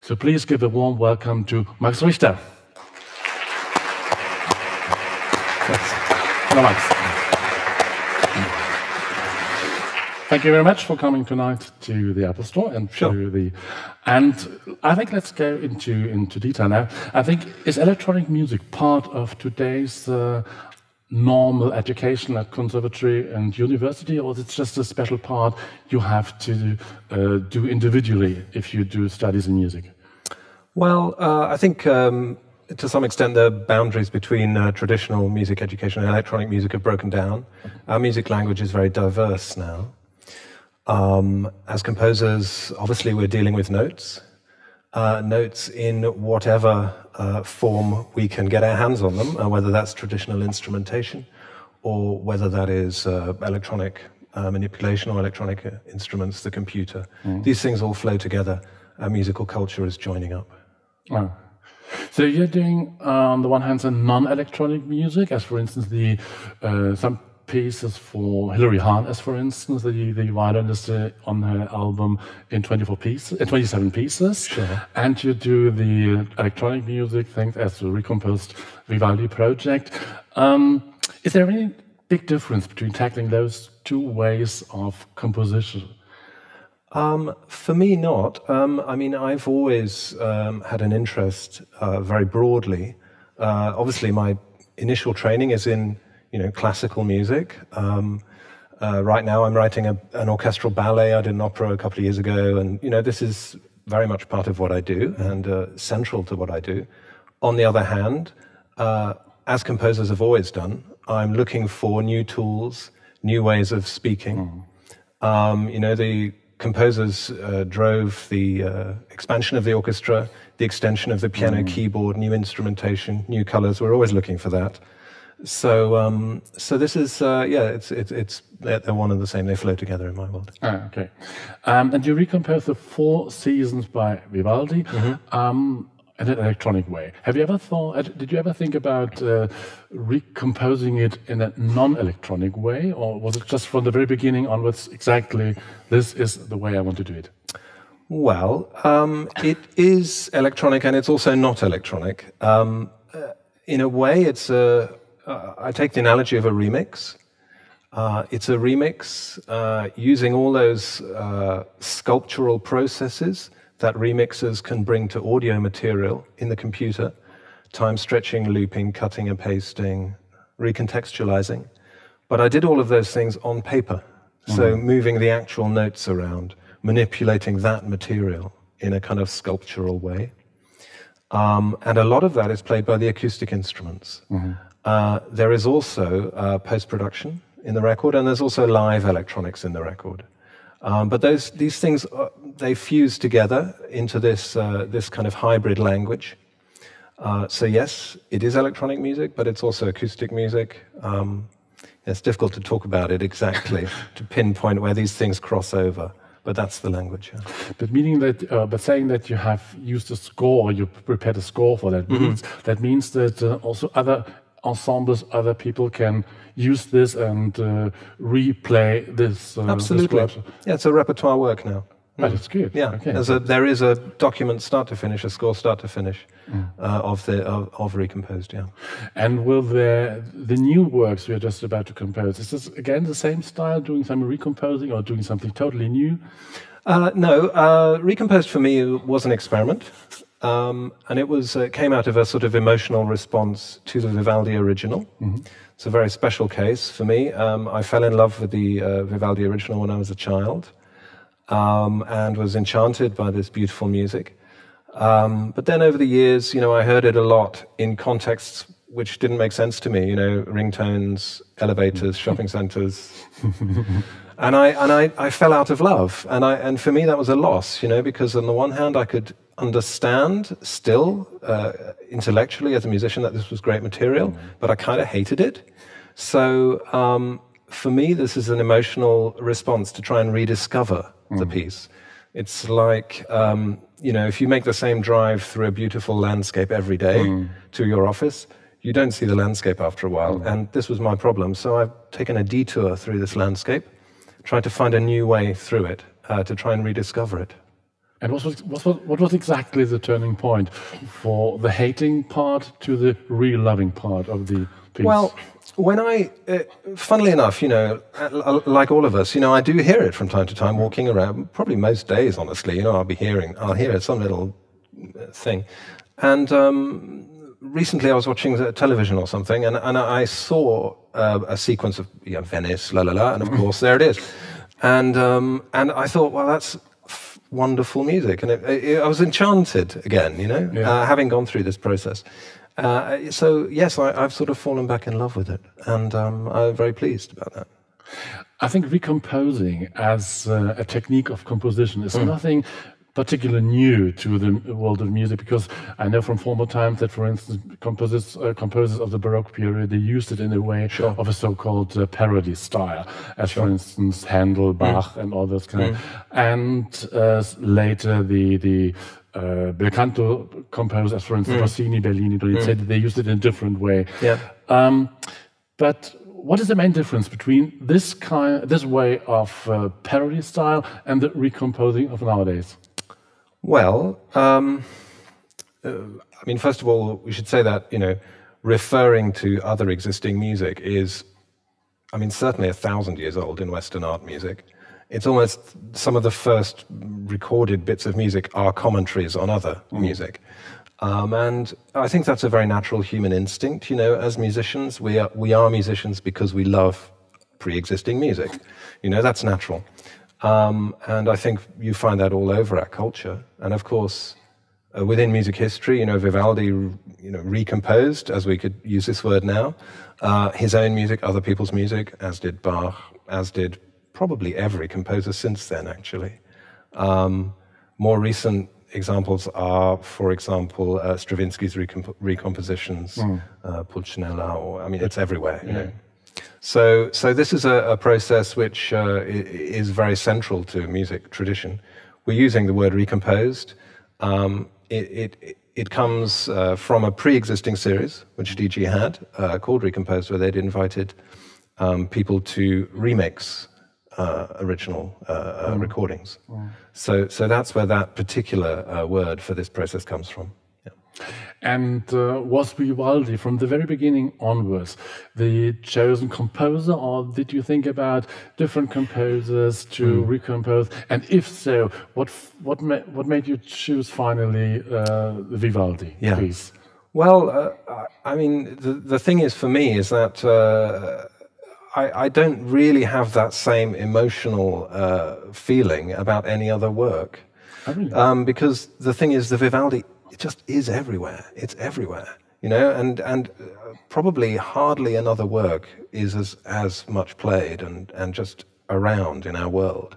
So please give a warm welcome to Max Richter. Hello, Max. Thank you very much for coming tonight to the Apple Store and to the. And I think let's go into detail now. I think is electronic music part of today's normal education at conservatory and university, or is it just a special part you have to do individually if you do studies in music? Well, I think to some extent the boundaries between traditional music education and electronic music have broken down. Our music language is very diverse now. As composers, obviously we're dealing with notes. Notes in whatever form we can get our hands on them, whether that's traditional instrumentation or whether that is electronic manipulation or electronic instruments, the computer. These things all flow together. Our musical culture is joining up. Oh. So you're doing, on the one hand, some non-electronic music, as for instance, some pieces for Hilary Hahn, as for instance, the violinist on her album in 27 pieces. Sure. And you do the electronic music things as the Recomposed Vivaldi project. Is there any big difference between tackling those two ways of composition? For me, not. I mean, I've always had an interest very broadly. Obviously, my initial training is in classical music. Right now I'm writing an orchestral ballet. I did an opera a couple of years ago, and this is very much part of what I do and central to what I do. On the other hand, as composers have always done, I'm looking for new tools, new ways of speaking. The composers drove the expansion of the orchestra, the extension of the piano keyboard, new instrumentation, new colors. We're always looking for that. So this is, they're one and the same. They flow together in my world. Ah, okay. And you recomposed the 4 Seasons by Vivaldi in an electronic way. Did you ever think about recomposing it in a non-electronic way, or was it just from the very beginning onwards exactly, this is the way I want to do it? Well, it is electronic and it's also not electronic. In a way, I take the analogy of a remix. It's a remix using all those sculptural processes that remixers can bring to audio material in the computer. Time stretching, looping, cutting and pasting, recontextualizing. But I did all of those things on paper. So moving the actual notes around, manipulating that material in a kind of sculptural way. And a lot of that is played by the acoustic instruments. There is also post-production in the record, and there's also live electronics in the record. But these things, they fuse together into this kind of hybrid language. So yes, it is electronic music, but it's also acoustic music. It's difficult to talk about it exactly, to pinpoint where these things cross over. But that's the language. Yeah. But meaning that, but saying that you have used a score, or you prepared a score for that, that means that also other ensembles, other people can use this and replay this. Absolutely. Yeah, it's a repertoire work now. That is good. Yeah, okay. There is a document start to finish, a score start to finish of Recomposed. Yeah. And will the new works we are just about to compose, is this again the same style, doing some recomposing or doing something totally new? No, Recomposed for me was an experiment, and it came out of a sort of emotional response to the Vivaldi original. It's a very special case for me. I fell in love with the Vivaldi original when I was a child. And was enchanted by this beautiful music. But then over the years, I heard it a lot in contexts which didn't make sense to me, ringtones, elevators, shopping centers. And I fell out of love. And for me that was a loss, because on the one hand I could understand still intellectually as a musician that this was great material, but I kind of hated it. So for me this is an emotional response to try and rediscover the piece. It's like, if you make the same drive through a beautiful landscape every day to your office, you don't see the landscape after a while. And this was my problem. So I've taken a detour through this landscape, tried to find a new way through it, to try and rediscover it. And what was exactly the turning point for the hating part to the real loving part of the piece? Well, when funnily enough, like all of us, I do hear it from time to time walking around, probably most days, honestly, I'll hear some little thing. And recently I was watching the television or something, and I saw a sequence of Venice, la la la, and of course there it is. And I thought, well, that's wonderful music, and I was enchanted again, having gone through this process. So yes, I've sort of fallen back in love with it, and I'm very pleased about that. I think recomposing as a technique of composition is nothing particularly new to the world of music, because I know from former times that, for instance, composers of the Baroque period, they used it in a way of a so-called parody style, as for instance Handel, Bach, and all those kind. And later the bel canto composers, as for instance Rossini, Bellini, said that they used it in a different way. But what is the main difference between this way of parody style and the recomposing of nowadays? Well, first of all, we should say that, referring to other existing music is, certainly 1,000 years old in Western art music. It's almost some of the first recorded bits of music are commentaries on other music. And I think that's a very natural human instinct, as musicians. We are musicians because we love pre-existing music. That's natural. And I think you find that all over our culture. And of course, within music history, Vivaldi, recomposed, as we could use this word now, his own music, other people's music, as did Bach, as did probably every composer since then, actually. More recent examples are, for example, Stravinsky's recompositions, Pulcinella, or, it's everywhere, So this is a process which is very central to music tradition. We're using the word recomposed. It comes from a pre-existing series, which DG had, called Recomposed, where they'd invited people to remix original recordings. So that's where that particular word for this process comes from. And was Vivaldi, from the very beginning onwards, the chosen composer, or did you think about different composers to recompose? And if so, what made you choose finally Vivaldi, please? Well, the thing is for me is that I don't really have that same emotional feeling about any other work. Oh, really? Because the thing is, the Vivaldi, it just is everywhere. It's everywhere, and probably hardly another work is as much played and just around in our world.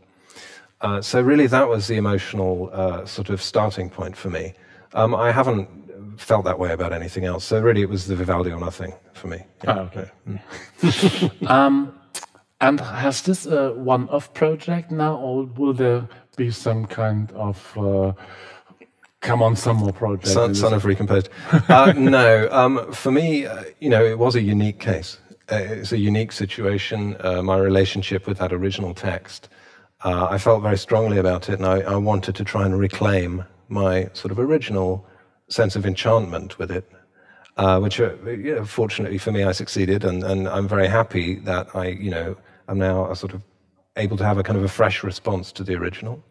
So really that was the emotional sort of starting point for me. I haven't felt that way about anything else. So really it was the Vivaldi or nothing for me. Okay. And has this a one-off project now, or will there be some kind of come on, some more projects? Son of Recomposed. No, for me, it was a unique case. It's a unique situation, my relationship with that original text. I felt very strongly about it, and I wanted to try and reclaim my sort of original sense of enchantment with it, which, fortunately for me, I succeeded, and I'm very happy that I'm now sort of able to have a kind of a fresh response to the original.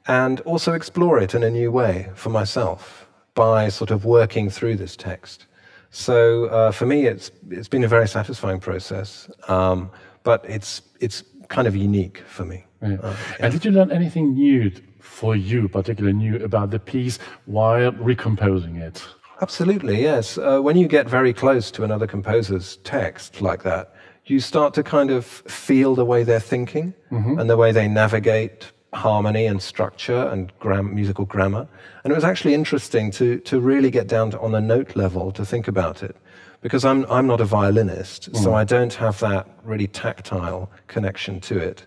And also explore it in a new way for myself by sort of working through this text. So for me, it's been a very satisfying process, but it's kind of unique for me. And did you learn anything new for you, particularly new about the piece while recomposing it? Absolutely, yes. When you get very close to another composer's text like that, you start to kind of feel the way they're thinking and the way they navigate harmony and structure and musical grammar. And it was actually interesting to really get down to, on a note level, to think about it. Because I'm not a violinist, so I don't have that really tactile connection to it.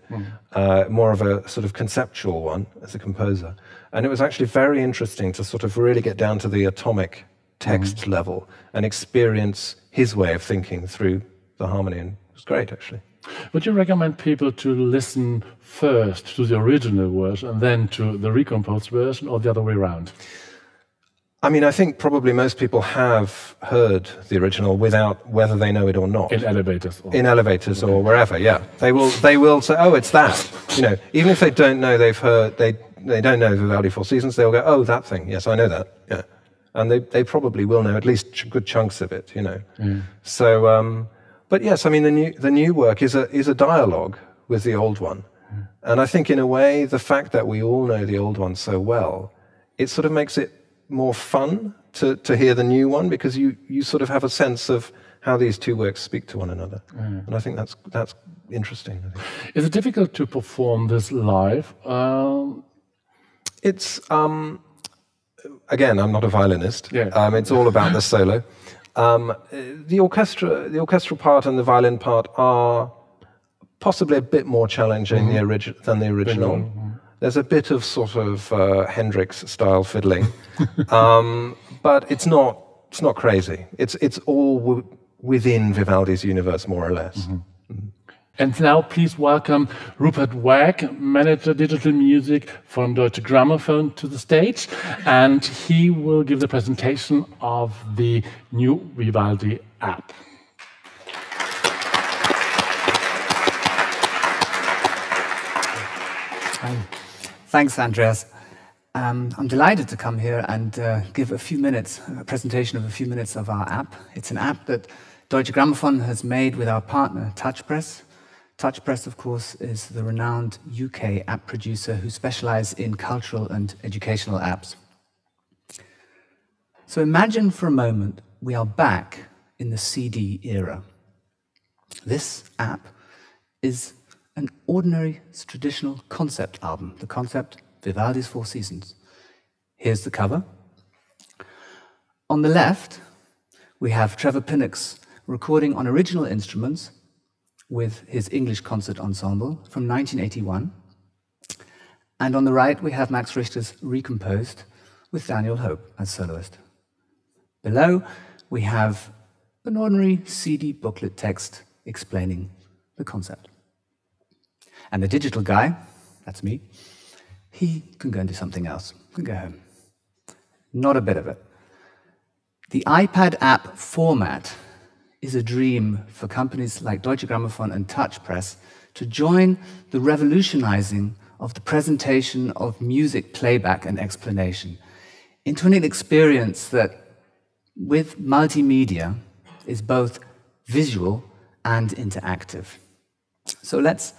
More of a sort of conceptual one as a composer. And it was actually very interesting to sort of really get down to the atomic text level and experience his way of thinking through the harmony. And it was great, actually. Would you recommend people to listen first to the original version and then to the recomposed version, or the other way around? I mean, I think probably most people have heard the original without whether they know it or not. In elevators. In elevators or wherever, yeah. They will say, oh, it's that. You know, even if they don't know they've heard, they don't know Vivaldi Four Seasons, they'll go, oh, that thing. Yes, I know that. Yeah. And they probably will know at least good chunks of it, you know. Mm. So, but yes, I mean, the new work is a dialogue with the old one. Mm. And I think in a way, the fact that we all know the old one so well, it sort of makes it more fun to hear the new one, because you sort of have a sense of how these two works speak to one another. Mm. And I think that's interesting. I think. Is it difficult to perform this live? It's again, I'm not a violinist. Yeah. It's all about the solo. The orchestral part and the violin part are possibly a bit more challenging than the original. Mm-hmm. There's a bit of sort of Hendrix-style fiddling, but it's not crazy. It's all within Vivaldi's universe, more or less. Mm-hmm. Mm-hmm. And now, please welcome Rupert Wag, Manager Digital Music from Deutsche Grammophon, to the stage, and he will give the presentation of the new Vivaldi app. Hi. Thanks, Andreas. I'm delighted to come here and give a presentation of a few minutes of our app. It's an app that Deutsche Grammophon has made with our partner, TouchPress. TouchPress, of course, is the renowned UK app producer who specialises in cultural and educational apps. So imagine for a moment we are back in the CD era. This app is an ordinary traditional concept album. The concept, Vivaldi's Four Seasons. Here's the cover. On the left, we have Trevor Pinnock's recording on original instruments with his English concert ensemble from 1981. And on the right, we have Max Richter's Recomposed with Daniel Hope as soloist. Below, we have an ordinary CD booklet text explaining the concept. And the digital guy, that's me, he can go and do something else, can go home. Not a bit of it. The iPad app format is a dream for companies like Deutsche Grammophon and TouchPress to join the revolutionizing of the presentation of music playback and explanation into an experience that, with multimedia, is both visual and interactive. So let's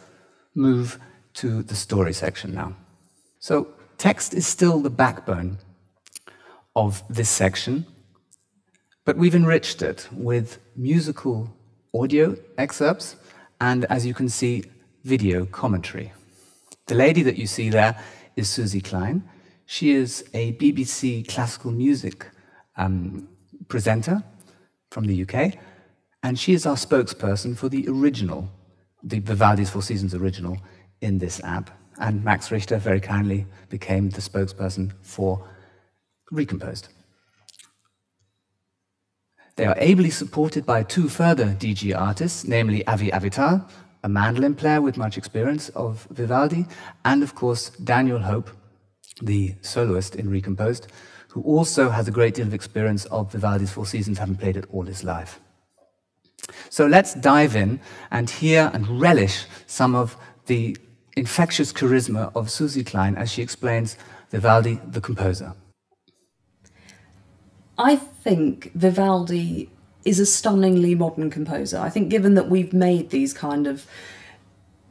move to the story section now. So text is still the backbone of this section, but we've enriched it with musical audio excerpts and, as you can see, video commentary. The lady that you see there is Susie Klein. She is a BBC classical music presenter from the UK, and she is our spokesperson for the original, the Vivaldi's Four Seasons original, in this app. And Max Richter very kindly became the spokesperson for Recomposed. They are ably supported by two further DG artists, namely Avi Avital, a mandolin player with much experience of Vivaldi, and of course Daniel Hope, the soloist in Recomposed, who also has a great deal of experience of Vivaldi's Four Seasons, having played it all his life. So let's dive in and hear and relish some of the infectious charisma of Susie Klein as she explains Vivaldi, the composer. I think Vivaldi is a stunningly modern composer. I think given that we've made these kind of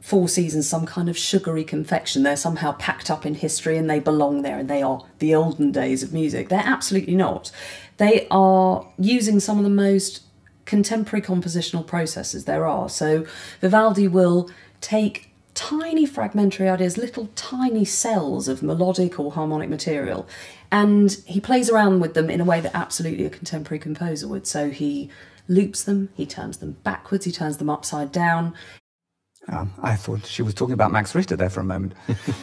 Four Seasons some kind of sugary confection, they're somehow packed up in history and they belong there and they are the olden days of music. They're absolutely not. They are using some of the most contemporary compositional processes there are. So Vivaldi will take tiny fragmentary ideas, little tiny cells of melodic or harmonic material, and he plays around with them in a way that absolutely a contemporary composer would. So he loops them, he turns them backwards, he turns them upside down. I thought she was talking about Max Richter there for a moment.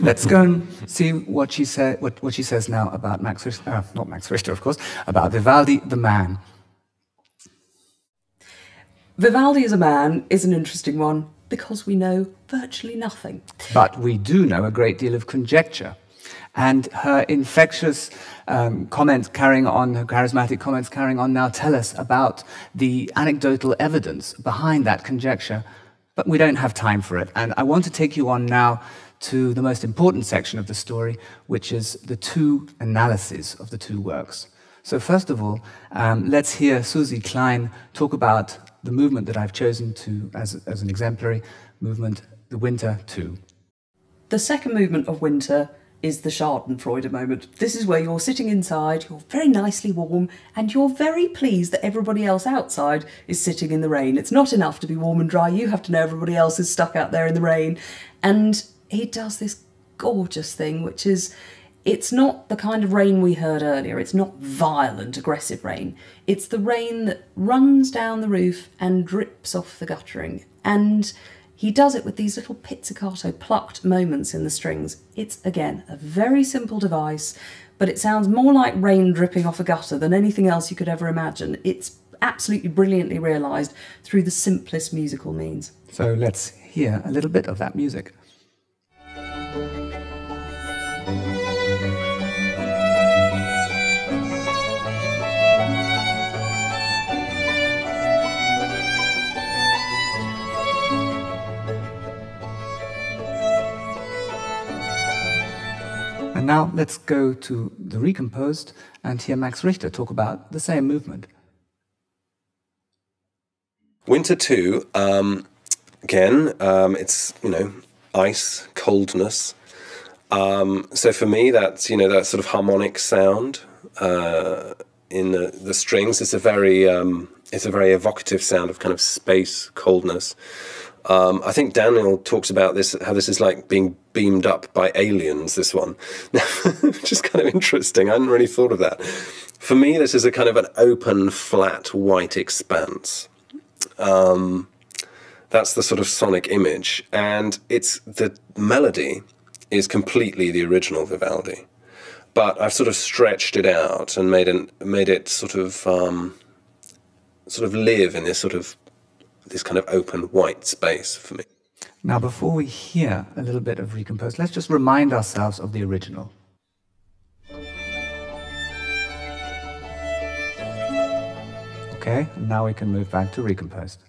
Let's go and see what she said. What she says now about Max Richter, not Max Richter, of course, about Vivaldi, the man. Vivaldi as a man is an interesting one, because we know virtually nothing. But we do know a great deal of conjecture. And her infectious comments carrying on, her charismatic comments carrying on now tell us about the anecdotal evidence behind that conjecture. But we don't have time for it. And I want to take you on now to the most important section of the story, which is the two analyses of the two works. So first of all, let's hear Susie Klein talk about the movement that I've chosen to as an exemplary movement, the Winter 2. The second movement of Winter is the Schadenfreude moment. This is where you're sitting inside, you're very nicely warm, and you're very pleased that everybody else outside is sitting in the rain. It's not enough to be warm and dry, you have to know everybody else is stuck out there in the rain. And he does this gorgeous thing, which is, it's not the kind of rain we heard earlier. It's not violent, aggressive rain. It's the rain that runs down the roof and drips off the guttering. And he does it with these little pizzicato plucked moments in the strings. It's, again, a very simple device, but it sounds more like rain dripping off a gutter than anything else you could ever imagine. It's absolutely brilliantly realised through the simplest musical means. So let's hear a little bit of that music. And now let's go to the Recomposed and hear Max Richter talk about the same movement. Winter 2, again, it's, ice, coldness. So for me, that's, that sort of harmonic sound in the strings. It's a very evocative sound of kind of space, coldness. I think Daniel talks about this, how this is like being beamed up by aliens, this one, which is kind of interesting. I hadn't really thought of that. For me, this is a kind of an open, flat, white expanse. That's the sort of sonic image. And the melody is completely the original Vivaldi. But I've sort of stretched it out and made it sort of live in this kind of open white space for me. Now, before we hear a little bit of Recomposed, let's just remind ourselves of the original. Okay, and now we can move back to Recomposed.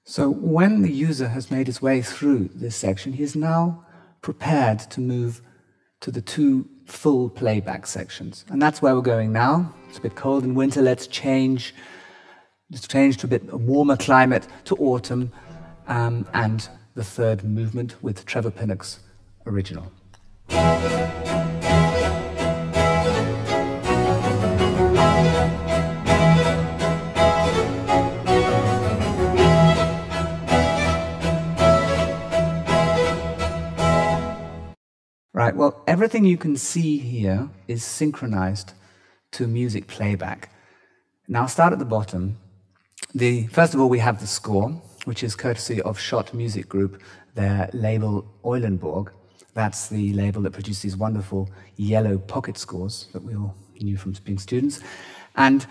So when the user has made his way through this section, he is now prepared to move to the two full playback sections. And that's where we're going now. It's a bit cold in winter. Let's change to a bit warmer climate, to autumn, and the third movement with Trevor Pinnock's original. Right, well, everything you can see here is synchronized to music playback. Now, I'll start at the bottom. First of all, we have the score, which is courtesy of Schott Music Group, their label Eulenburg. That's the label that produced these wonderful yellow pocket scores that we all knew from being students. And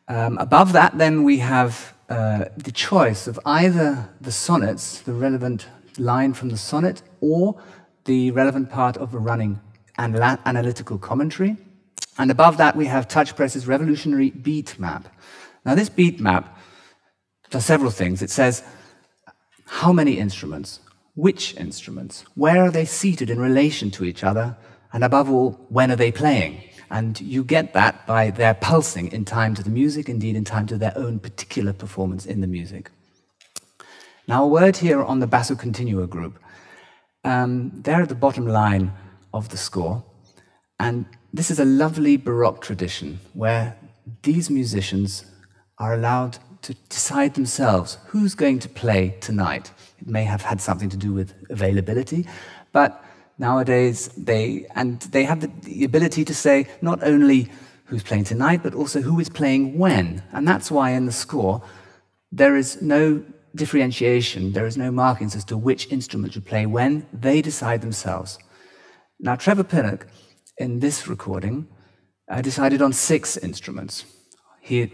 above that, then, we have the choice of either the sonnets, the relevant line from the sonnet, or the relevant part of a running analytical commentary. And above that, we have Touchpress's revolutionary beat map. Now, this beat map does several things. It says how many instruments, which instruments, where are they seated in relation to each other, and above all, when are they playing? And you get that by their pulsing in time to the music, indeed in time to their own particular performance in the music. Now, a word here on the basso continuo group. They're at the bottom line of the score, and this is a lovely Baroque tradition where these musicians are allowed to decide themselves who's going to play tonight. It may have had something to do with availability, but nowadays they have the ability to say not only who's playing tonight, but also who is playing when. And that's why in the score there is no differentiation, there is no markings as to which instrument should play when. They decide themselves. Now, Trevor Pinnock, in this recording, decided on 6 instruments.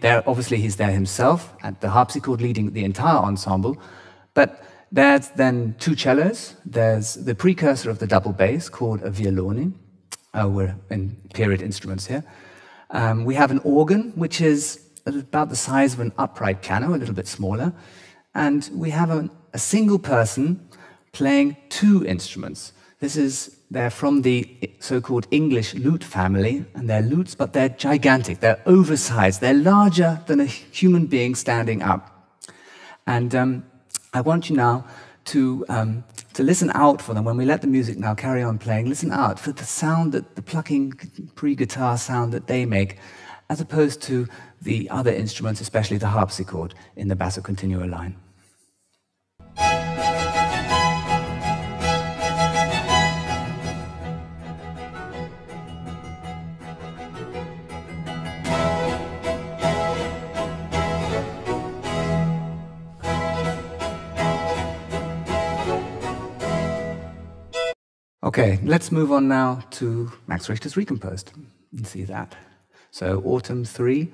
Obviously, he's there himself, at the harpsichord leading the entire ensemble, but there's then 2 cellos, there's the precursor of the double bass called a violone. We're in period instruments here. We have an organ, which is about the size of an upright piano, a little bit smaller, and we have a single person playing 2 instruments. They're from the so-called English lute family, and they're lutes, but they're gigantic, they're oversized, they're larger than a human being standing up. And I want you now to listen out for them. When we let the music now carry on playing, listen out for the sound, the plucking pre-guitar sound that they make, as opposed to the other instruments, especially the harpsichord in the basso continuo line. Okay, let's move on now to Max Richter's Recomposed and see that. So, Autumn 3.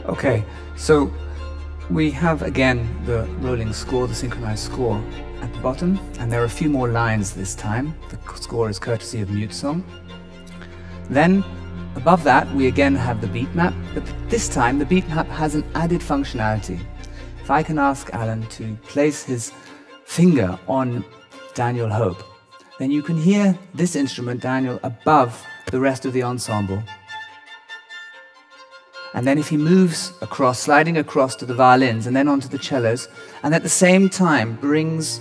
Okay, so we have again the rolling score, the synchronized score at the bottom, and there are a few more lines this time. The score is courtesy of Mute Song. Then above that we again have the beat map, but this time the beat map has an added functionality. If I can ask Alan to place his finger on Daniel Hope, then you can hear this instrument, Daniel, above the rest of the ensemble. And then if he moves across, sliding across to the violins and then onto the cellos, and at the same time brings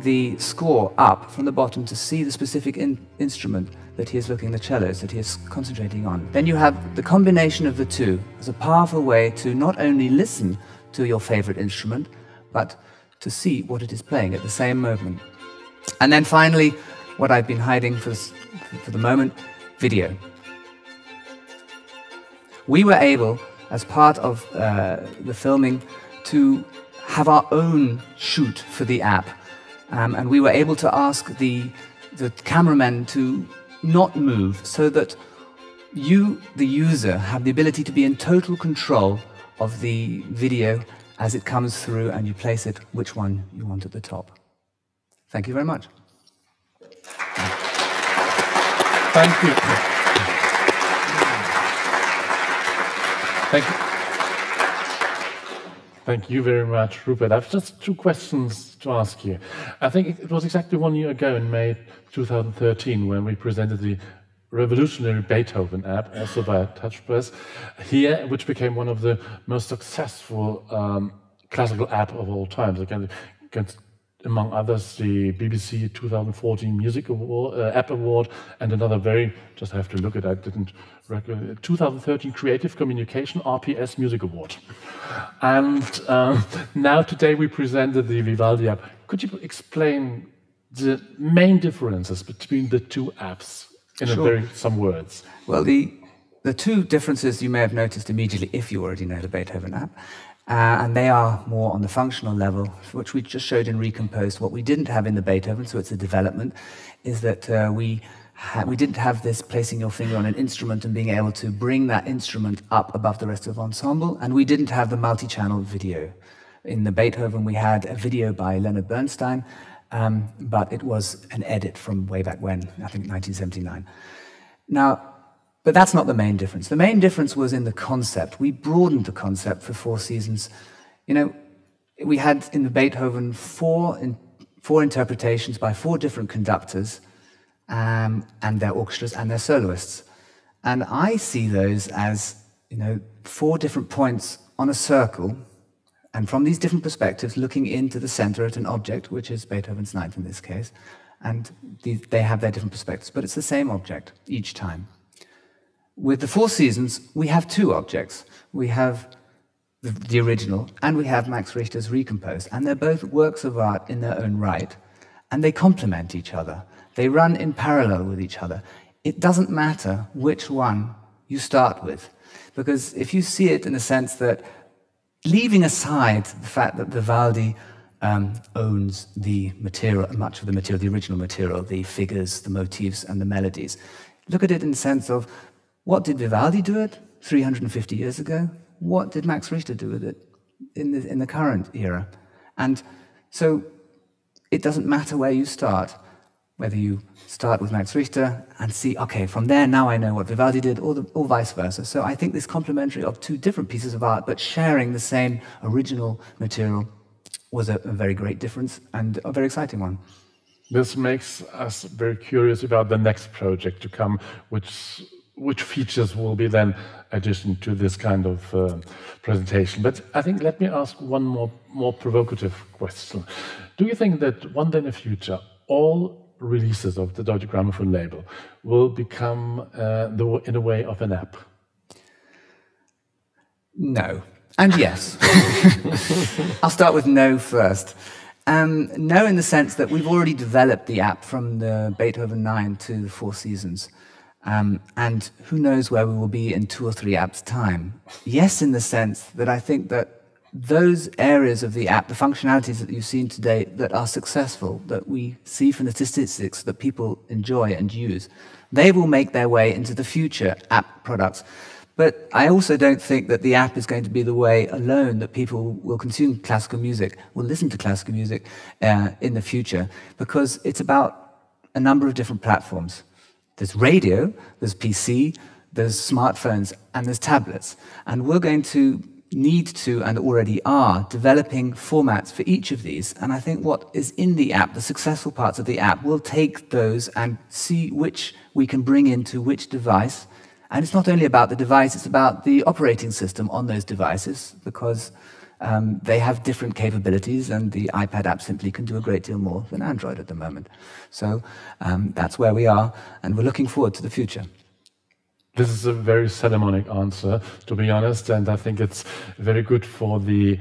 the score up from the bottom to see the specific instrument that he is looking, the cellos, that he is concentrating on, then you have the combination of the two as a powerful way to not only listen to your favorite instrument, but to see what it is playing at the same moment. And then finally, what I've been hiding for the moment, video. We were able, as part of the filming, to have our own shoot for the app. And we were able to ask the cameramen to not move so that you, the user, have the ability to be in total control of the video as it comes through and you place it which one you want at the top. Thank you very much. Thank you. Thank you. Thank you very much, Rupert. I have just 2 questions to ask you. I think it was exactly 1 year ago in May 2013 when we presented the revolutionary Beethoven app, also by TouchPress, here, which became one of the most successful classical app of all time. Against, among others, the BBC 2014 Music Award, App Award, and another just I have to look at, I didn't recognize, 2013 Creative Communication RPS Music Award. And now today we presented the Vivaldi app. Could you explain the main differences between the 2 apps in some words? Well, the 2 differences you may have noticed immediately if you already know the Beethoven app. And they are more on the functional level, which we just showed in Recomposed. What we didn't have in the Beethoven, so it's a development, is that we didn't have this placing your finger on an instrument and being able to bring that instrument up above the rest of the ensemble, and we didn't have the multi-channel video. In the Beethoven, we had a video by Leonard Bernstein, but it was an edit from way back when, I think 1979. Now, but that's not the main difference. The main difference was in the concept. We broadened the concept for 4 seasons. You know, we had in the Beethoven four interpretations by 4 different conductors and their orchestras and their soloists. And I see those as, 4 different points on a circle, and from these different perspectives, looking into the center at an object, which is Beethoven's Ninth in this case, and they have their different perspectives, but it's the same object each time. With the Four Seasons, we have 2 objects. We have the original, and we have Max Richter's Recomposed, and they're both works of art in their own right, and they complement each other. They run in parallel with each other. It doesn't matter which one you start with, because if you see it in the sense that, leaving aside the fact that Vivaldi owns the material, much of the material, the original material, the figures, the motifs, and the melodies, look at it in the sense of, what did Vivaldi do it 350 years ago? What did Max Richter do with it in the current era? And so it doesn't matter where you start, whether you start with Max Richter and see, okay, from there now I know what Vivaldi did, or vice versa. So I think this complementary of 2 different pieces of art, but sharing the same original material, was a very great difference and a very exciting one. This makes us very curious about the next project to come, which features will be then addition to this kind of presentation. But I think, let me ask one more provocative question. Do you think that one day in the future, all releases of the Deutsche Grammophon label will become in a way of an app? No. And yes. I'll start with no first. No, in the sense that we've already developed the app from the Beethoven 9 to the Four Seasons. And who knows where we will be in 2 or 3 apps' time. Yes, in the sense that I think that those areas of the app, the functionalities that you've seen today that are successful, that we see from the statistics that people enjoy and use, they will make their way into the future app products. But I also don't think that the app is going to be the way alone that people will consume classical music, will listen to classical music in the future, because it's about a number of different platforms. There's radio, there's PC, there's smartphones, and there's tablets. And we're going to need to, and already are, developing formats for each of these. And I think what is in the app, the successful parts of the app, we'll take those and see which we can bring into which device. And it's not only about the device, it's about the operating system on those devices, because they have different capabilities, and the iPad app simply can do a great deal more than Android at the moment. So that's where we are, and we're looking forward to the future. This is a very Solomonic answer, to be honest, and I think it's very good for the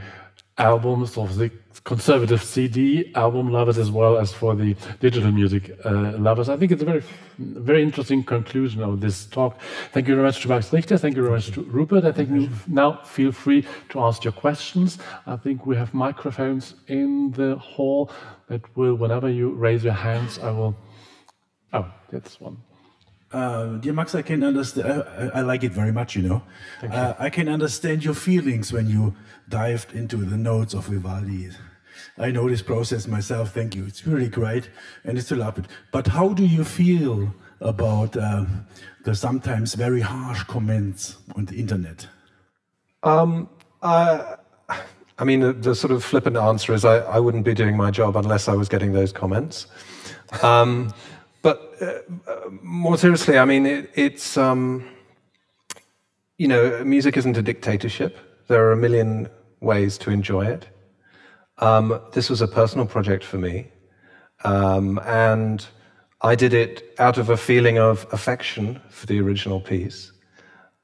albums of the conservative CD album lovers as well as for the digital music lovers. I think it's a very, very interesting conclusion of this talk. Thank you very much to Max Richter. Thank you very much to Rupert. I think you now feel free to ask your questions. I think we have microphones in the hall that will, whenever you raise your hands, I will... Oh, that's one. Dear Max, I can understand. I like it very much, you know. I can understand your feelings when you dived into the notes of Vivaldi. I know this process myself. Thank you. It's really great, and it's to love it. But how do you feel about the sometimes very harsh comments on the internet? I mean, the sort of flippant answer is I wouldn't be doing my job unless I was getting those comments. But more seriously, I mean, it's you know, music isn't a dictatorship. There are a million ways to enjoy it. This was a personal project for me, and I did it out of a feeling of affection for the original piece,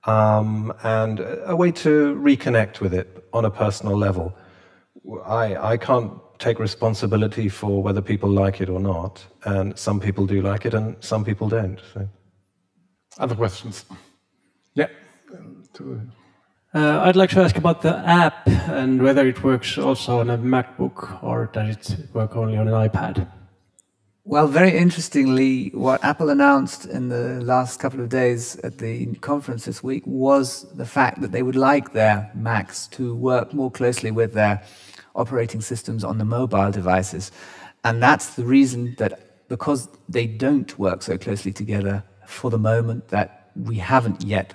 and a way to reconnect with it on a personal level. I can't take responsibility for whether people like it or not, and some people do like it and some people don't. So. Other questions? Yeah. I'd like to ask about the app and whether it works also on a MacBook or does it work only on an iPad? Well, very interestingly, what Apple announced in the last couple of days at the conference this week was the fact that they would like their Macs to work more closely with their operating systems on the mobile devices. And that's the reason that, because they don't work so closely together for the moment, that we haven't yet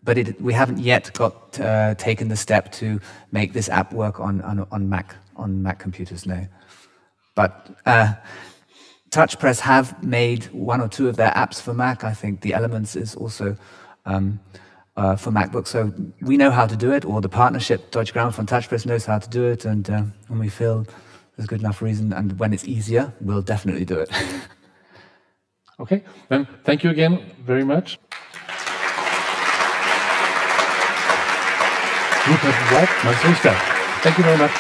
but we haven't yet got taken the step to make this app work on Mac computers. No, but TouchPress have made one or two of their apps for Mac. I think the Elements is also for MacBook. So we know how to do it, or the partnership Deutsche Grammophon TouchPress knows how to do it, and when we feel there's good enough reason, and when it's easier, we'll definitely do it. Okay, then thank you again very much. Max Richter. Thank you very much.